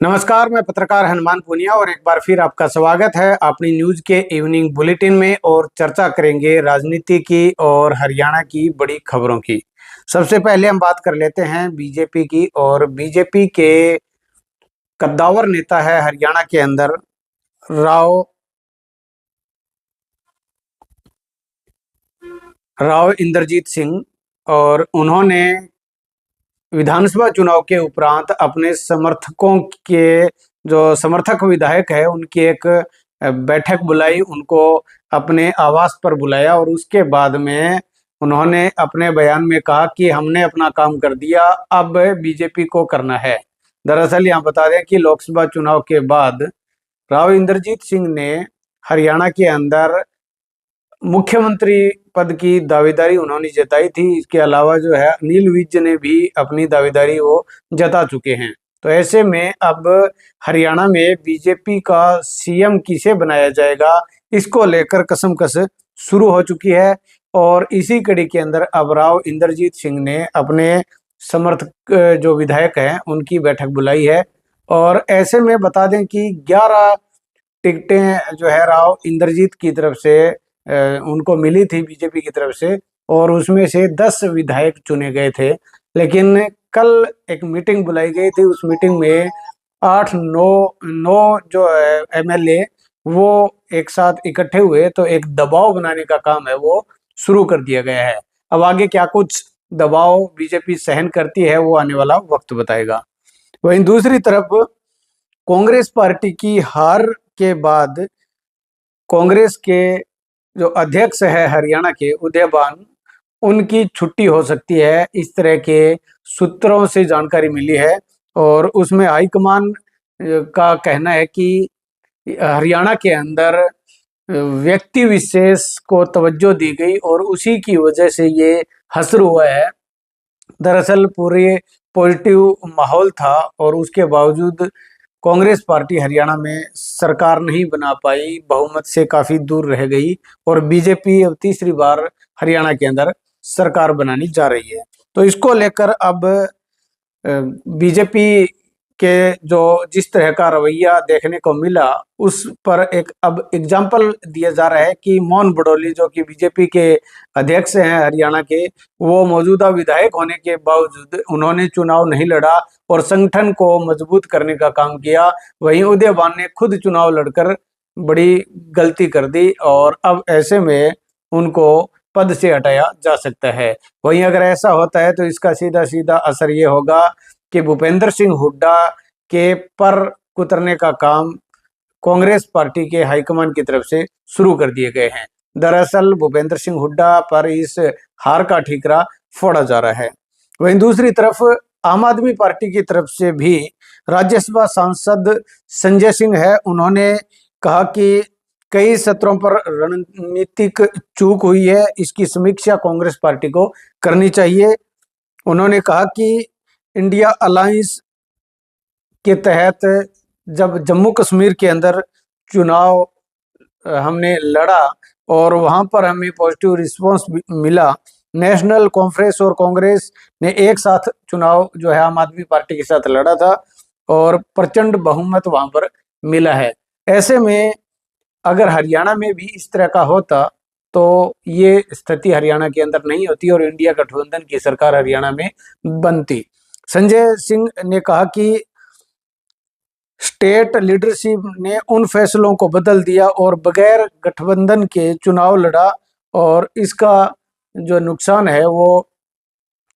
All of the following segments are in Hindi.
नमस्कार, मैं पत्रकार हनुमान पुनिया और एक बार फिर आपका स्वागत है अपनी न्यूज के इवनिंग बुलेटिन में। और चर्चा करेंगे राजनीति की और हरियाणा की बड़ी खबरों की। सबसे पहले हम बात कर लेते हैं बीजेपी की। और बीजेपी के कद्दावर नेता है हरियाणा के अंदर राव राव इंद्रजीत सिंह। और उन्होंने विधानसभा चुनाव के उपरांत अपने समर्थकों के जो समर्थक विधायक है उनकी एक बैठक बुलाई, उनको अपने आवास पर बुलाया और उसके बाद में उन्होंने अपने बयान में कहा कि हमने अपना काम कर दिया, अब बीजेपी को करना है। दरअसल यहाँ बता दें कि लोकसभा चुनाव के बाद राव इंद्रजीत सिंह ने हरियाणा के अंदर मुख्यमंत्री पद की दावेदारी उन्होंने जताई थी। इसके अलावा जो है अनिल विज ने भी अपनी दावेदारी वो जता चुके हैं। तो ऐसे में अब हरियाणा में बीजेपी का सीएम किसे बनाया जाएगा, इसको लेकर कसमकस शुरू हो चुकी है। और इसी कड़ी के अंदर अब राव इंद्रजीत सिंह ने अपने समर्थक जो विधायक हैं उनकी बैठक बुलाई है। और ऐसे में बता दें कि 11 टिकटें जो है राव इंद्रजीत की तरफ से उनको मिली थी बीजेपी की तरफ से, और उसमें से 10 विधायक चुने गए थे। लेकिन कल एक मीटिंग बुलाई गई थी, उस मीटिंग में 8-9 जो एमएलए वो एक साथ इकट्ठे हुए, तो एक दबाव बनाने का काम है वो शुरू कर दिया गया है। अब आगे क्या कुछ दबाव बीजेपी सहन करती है वो आने वाला वक्त बताएगा। वहीं दूसरी तरफ कांग्रेस पार्टी की हार के बाद कांग्रेस के जो अध्यक्ष है हरियाणा के उदयबान, उनकी छुट्टी हो सकती है, इस तरह के सूत्रों से जानकारी मिली है। और उसमें हाईकमान का कहना है कि हरियाणा के अंदर व्यक्ति विशेष को तवज्जो दी गई और उसी की वजह से ये हश्र हुआ है। दरअसल पूरे पॉजिटिव माहौल था और उसके बावजूद कांग्रेस पार्टी हरियाणा में सरकार नहीं बना पाई, बहुमत से काफी दूर रह गई और बीजेपी अब तीसरी बार हरियाणा के अंदर सरकार बनानी जा रही है। तो इसको लेकर अब बीजेपी के जो जिस तरह का रवैया देखने को मिला उस पर एक अब एग्जाम्पल दिया जा रहा है कि मोहन भड़ोली जो कि बीजेपी के अध्यक्ष हैं हरियाणा के, वो मौजूदा विधायक होने के बावजूद उन्होंने चुनाव नहीं लड़ा और संगठन को मजबूत करने का काम किया। वहीं उदयबान ने खुद चुनाव लड़कर बड़ी गलती कर दी और अब ऐसे में उनको पद से हटाया जा सकता है। वहीं अगर ऐसा होता है तो इसका सीधा सीधा असर ये होगा कि भूपेंद्र सिंह हुड्डा के पर कुतरने का काम कांग्रेस पार्टी के हाईकमान की तरफ से शुरू कर दिए गए हैं। दरअसल भूपेंद्र सिंह हुड्डा पर इस हार का ठीकरा फोड़ा जा रहा है। वहीं दूसरी तरफ आम आदमी पार्टी की तरफ से भी राज्यसभा सांसद संजय सिंह है, उन्होंने कहा कि कई सत्रों पर रणनीतिक चूक हुई है, इसकी समीक्षा कांग्रेस पार्टी को करनी चाहिए। उन्होंने कहा कि इंडिया अलायंस के तहत जब जम्मू कश्मीर के अंदर चुनाव हमने लड़ा और वहां पर हमें पॉजिटिव रिस्पांस मिला, नेशनल कॉन्फ्रेंस और कांग्रेस ने एक साथ चुनाव जो है आम आदमी पार्टी के साथ लड़ा था और प्रचंड बहुमत वहां पर मिला है। ऐसे में अगर हरियाणा में भी इस तरह का होता तो ये स्थिति हरियाणा के अंदर नहीं होती और इंडिया गठबंधन की सरकार हरियाणा में बनती। संजय सिंह ने कहा कि स्टेट लीडरशिप ने उन फैसलों को बदल दिया और बगैर गठबंधन के चुनाव लड़ा और इसका जो नुकसान है वो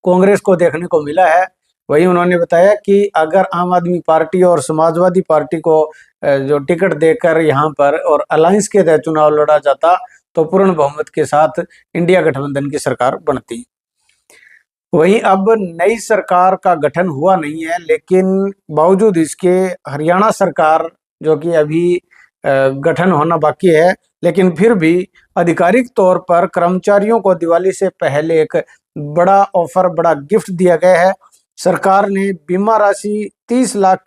कांग्रेस को देखने को मिला है। वहीं उन्होंने बताया कि अगर आम आदमी पार्टी और समाजवादी पार्टी को जो टिकट देकर यहाँ पर और अलायंस के तहत चुनाव लड़ा जाता तो पूर्ण बहुमत के साथ इंडिया गठबंधन की सरकार बनती। वहीं अब नई सरकार का गठन हुआ नहीं है, लेकिन बावजूद इसके हरियाणा सरकार जो कि अभी गठन होना बाकी है, लेकिन फिर भी आधिकारिक तौर पर कर्मचारियों को दिवाली से पहले एक बड़ा ऑफर, बड़ा गिफ्ट दिया गया है। सरकार ने बीमा राशि 30 लाख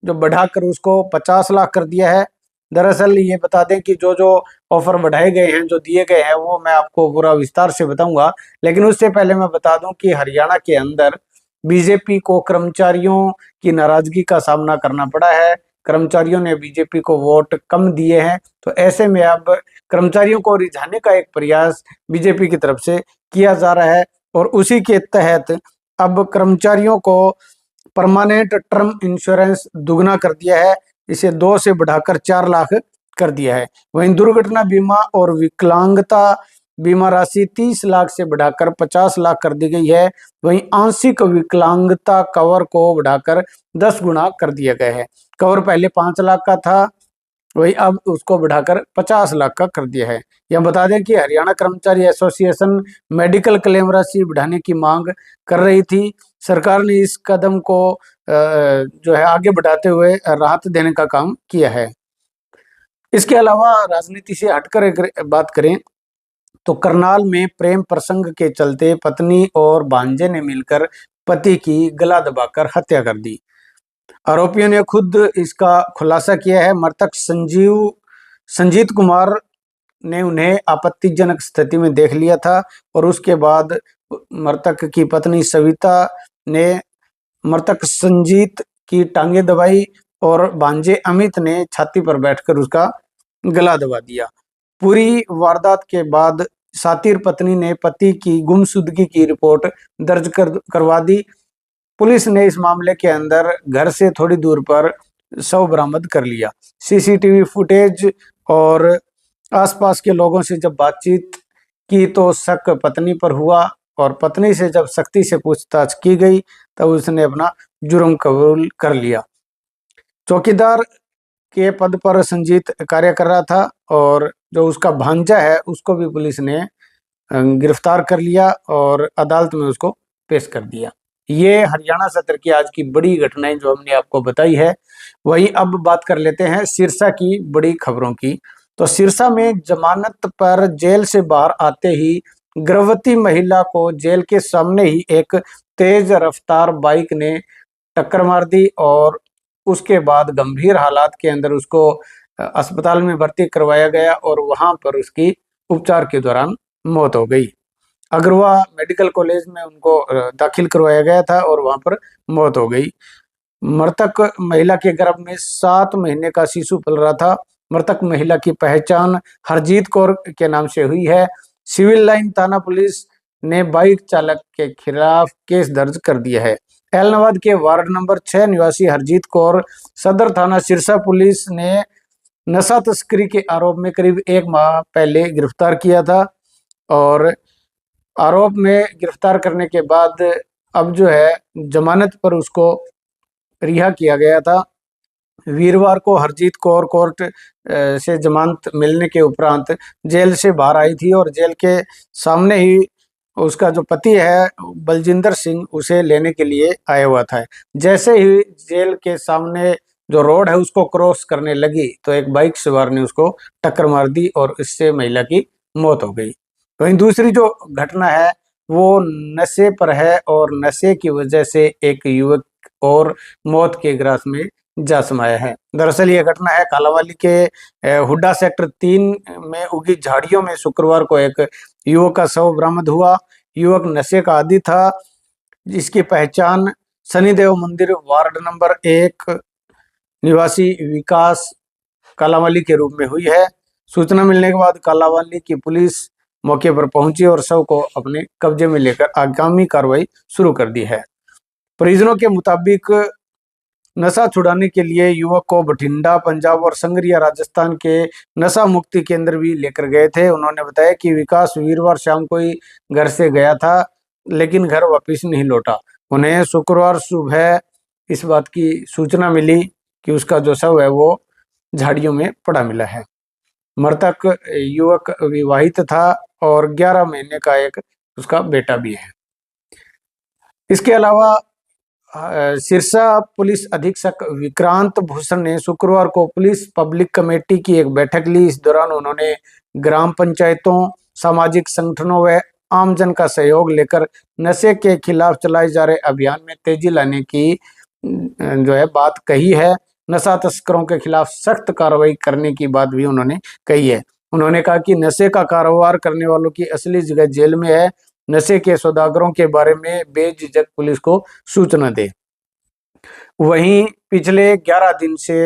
जो बढ़ाकर उसको 50 लाख कर दिया है। दरअसल ये बता दें कि जो जो ऑफर बढ़ाए गए हैं, जो दिए गए हैं, वो मैं आपको पूरा विस्तार से बताऊंगा, लेकिन उससे पहले मैं बता दूं कि हरियाणा के अंदर बीजेपी को कर्मचारियों की नाराजगी का सामना करना पड़ा है। कर्मचारियों ने बीजेपी को वोट कम दिए हैं, तो ऐसे में अब कर्मचारियों को रिझाने का एक प्रयास बीजेपी की तरफ से किया जा रहा है और उसी के तहत अब कर्मचारियों को परमानेंट टर्म इंश्योरेंस दुगना कर दिया है। इसे 2 से बढ़ाकर 4 लाख कर दिया है। वहीं दुर्घटना बीमा और विकलांगता बीमा राशि 30 लाख से बढ़ाकर 50 लाख कर दी गई है। वहीं आंशिक विकलांगता कवर को बढ़ाकर 10 गुना कर दिया गया है। कवर पहले 5 लाख का था, वही अब उसको बढ़ाकर 50 लाख का कर दिया है। यह बता दें कि हरियाणा कर्मचारी एसोसिएशन मेडिकल क्लेम राशि बढ़ाने की मांग कर रही थी। सरकार ने इस कदम को जो है आगे बढ़ाते हुए राहत देने का काम किया है। इसके अलावा राजनीति से हटकर अगर बात करें तो करनाल में प्रेम प्रसंग के चलते पत्नी और भांजे ने मिलकर पति की गला दबाकर हत्या कर दी। आरोपियों ने खुद इसका खुलासा किया है। मृतक संजीत कुमार ने उन्हें आपत्तिजनक स्थिति में देख लिया था और उसके बाद मृतक की पत्नी सविता ने मृतक संजीत की टांगे दबाई और भांजे अमित ने छाती पर बैठकर उसका गला दबा दिया। पूरी वारदात के बाद सातिर पत्नी ने पति की गुमशुदगी की रिपोर्ट दर्ज करवा दी। पुलिस ने इस मामले के अंदर घर से थोड़ी दूर पर शव बरामद कर लिया। सीसीटीवी फुटेज और आसपास के लोगों से जब बातचीत की तो शक पत्नी पर हुआ और पत्नी से जब सख्ती से पूछताछ की गई तब उसने अपना जुर्म कबूल कर लिया। चौकीदार के पद पर संजीत कार्य कर रहा था और जो उसका भांजा है उसको भी पुलिस ने गिरफ्तार कर लिया और अदालत में उसको पेश कर दिया। ये हरियाणा सत्र की आज की बड़ी घटनाएं जो हमने आपको बताई है। वही अब बात कर लेते हैं सिरसा की बड़ी खबरों की। तो सिरसा में जमानत पर जेल से बाहर आते ही गर्भवती महिला को जेल के सामने ही एक तेज रफ्तार बाइक ने टक्कर मार दी और उसके बाद गंभीर हालात के अंदर उसको अस्पताल में भर्ती करवाया गया और वहां पर उसकी उपचार के दौरान मौत हो गई। अग्रवा मेडिकल कॉलेज में उनको दाखिल करवाया गया था और वहां पर मौत हो गई। मृतक महिला के गर्भ में 7 महीने का शिशु पल रहा था। मृतक महिला की पहचान हरजीत कौर के नाम से हुई है। सिविल लाइन थाना पुलिस ने बाइक चालक के खिलाफ केस दर्ज कर दिया है। एलनाबाद के वार्ड नंबर 6 निवासी हरजीत कौर सदर थाना सिरसा पुलिस ने नशा तस्करी के आरोप में करीब 1 माह पहले गिरफ्तार किया था और आरोप में गिरफ्तार करने के बाद अब जो है जमानत पर उसको रिहा किया गया था। वीरवार को हरजीत कौर कोर्ट से जमानत मिलने के उपरांत जेल से बाहर आई थी और जेल के सामने ही उसका जो पति है बलजिंदर सिंह उसे लेने के लिए आया हुआ था। जैसे ही जेल के सामने जो रोड है उसको क्रॉस करने लगी तो एक बाइक सवार ने उसको टक्कर मार दी और इससे महिला की मौत हो गई। वहीं दूसरी जो घटना है वो नशे पर है और नशे की वजह से एक युवक और मौत के ग्रास में जा समाया है। दरअसल ये घटना है कालावाली के हुड्डा सेक्टर 3 में उगी झाड़ियों में शुक्रवार को एक युवक का शव बरामद हुआ। युवक नशे का आदी था जिसकी पहचान शनिदेव मंदिर वार्ड नंबर 1 निवासी विकास कालावाली के रूप में हुई है। सूचना मिलने के बाद कालावाली की पुलिस मौके पर पहुंची और शव को अपने कब्जे में लेकर आगामी कार्रवाई शुरू कर दी है। परिजनों के मुताबिक नशा छुड़ाने के लिए युवक को बठिंडा पंजाब और संगरिया राजस्थान के नशा मुक्ति केंद्र भी लेकर गए थे। उन्होंने बताया कि विकास वीरवार शाम को ही घर से गया था लेकिन घर वापस नहीं लौटा। उन्हें शुक्रवार सुबह इस बात की सूचना मिली कि उसका जो शव है वो झाड़ियों में पड़ा मिला है। मृतक युवक विवाहित था और 11 महीने का एक उसका बेटा भी है। इसके अलावा सिरसा पुलिस अधीक्षक विक्रांत भूषण ने शुक्रवार को पुलिस पब्लिक कमेटी की एक बैठक ली। इस दौरान उन्होंने ग्राम पंचायतों, सामाजिक संगठनों व आमजन का सहयोग लेकर नशे के खिलाफ चलाए जा रहे अभियान में तेजी लाने की जो है बात कही है। नशा तस्करों के खिलाफ सख्त कार्रवाई करने की बात भी उन्होंने कही है। उन्होंने कहा कि नशे का कारोबार करने वालों की असली जगह जेल में है। नशे के सौदागरों के बारे में बेझिझक पुलिस को सूचना दे। वहीं पिछले 11 दिन से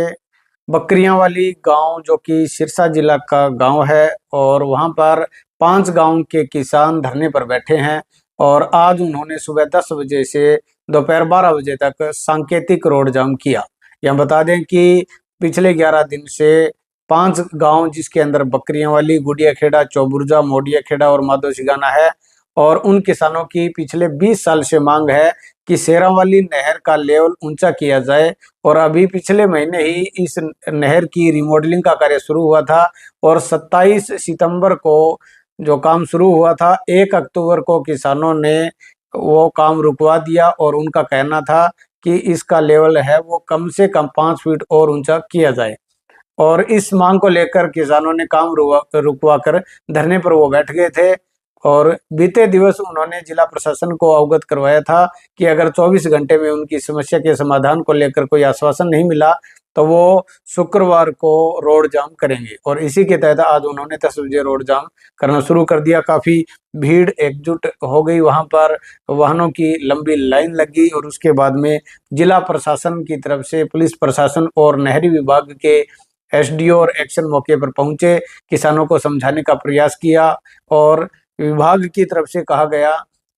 बकरियां वाली गांव, जो कि सिरसा जिला का गांव है, और वहां पर 5 गांव के किसान धरने पर बैठे हैं। और आज उन्होंने सुबह 10 बजे से दोपहर 12 बजे तक सांकेतिक रोड जाम किया। यह बता दें कि पिछले 11 दिन से 5 गांव, जिसके अंदर बकरियां वाली, गुडिया खेड़ा, चौबुर्जा, मोडिया खेड़ा और माधो सिगाना है, और उन किसानों की पिछले 20 साल से मांग है कि शेरावाली नहर का लेवल ऊंचा किया जाए। और अभी पिछले महीने ही इस नहर की रिमॉडलिंग का कार्य शुरू हुआ था, और 27 सितंबर को जो काम शुरू हुआ था, 1 अक्टूबर को किसानों ने वो काम रुकवा दिया। और उनका कहना था कि इसका लेवल है वो कम से कम 5 फीट और ऊंचा किया जाए। और इस मांग को लेकर किसानों ने काम रुकवा कर धरने पर वो बैठ गए थे। और बीते दिवस उन्होंने जिला प्रशासन को अवगत करवाया था कि अगर 24 घंटे में उनकी समस्या के समाधान को लेकर कोई आश्वासन नहीं मिला तो वो शुक्रवार को रोड जाम करेंगे। और इसी के तहत आज उन्होंने 10 बजे रोड जाम करना शुरू कर दिया। काफी भीड़ एकजुट हो गई, वहां पर वाहनों की लंबी लाइन लग गई। और उसके बाद में जिला प्रशासन की तरफ से पुलिस प्रशासन और नहरी विभाग के एसडीओ और एक्शन मौके पर पहुंचे, किसानों को समझाने का प्रयास किया। और विभाग की तरफ से कहा गया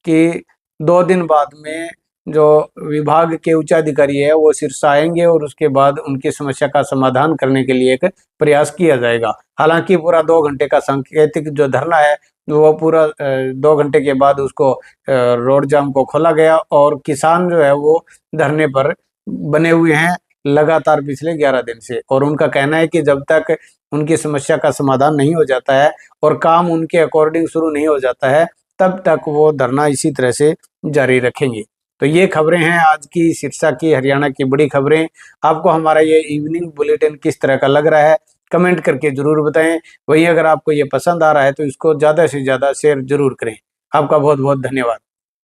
कि 2 दिन बाद में जो विभाग के उच्चाधिकारी है वो सिरसा आएंगे और उसके बाद उनकी समस्या का समाधान करने के लिए एक प्रयास किया जाएगा। हालांकि पूरा 2 घंटे का सांकेतिक जो धरना है वो पूरा 2 घंटे के बाद उसको रोड जाम को खोला गया। और किसान जो है वो धरने पर बने हुए हैं लगातार पिछले 11 दिन से। और उनका कहना है कि जब तक उनकी समस्या का समाधान नहीं हो जाता है और काम उनके अकॉर्डिंग शुरू नहीं हो जाता है, तब तक वो धरना इसी तरह से जारी रखेंगे। तो ये खबरें हैं आज की सिरसा की, हरियाणा की बड़ी खबरें। आपको हमारा ये इवनिंग बुलेटिन किस तरह का लग रहा है, कमेंट करके जरूर बताएं। वहीं अगर आपको ये पसंद आ रहा है तो इसको ज़्यादा से ज़्यादा शेयर जरूर करें। आपका बहुत बहुत धन्यवाद।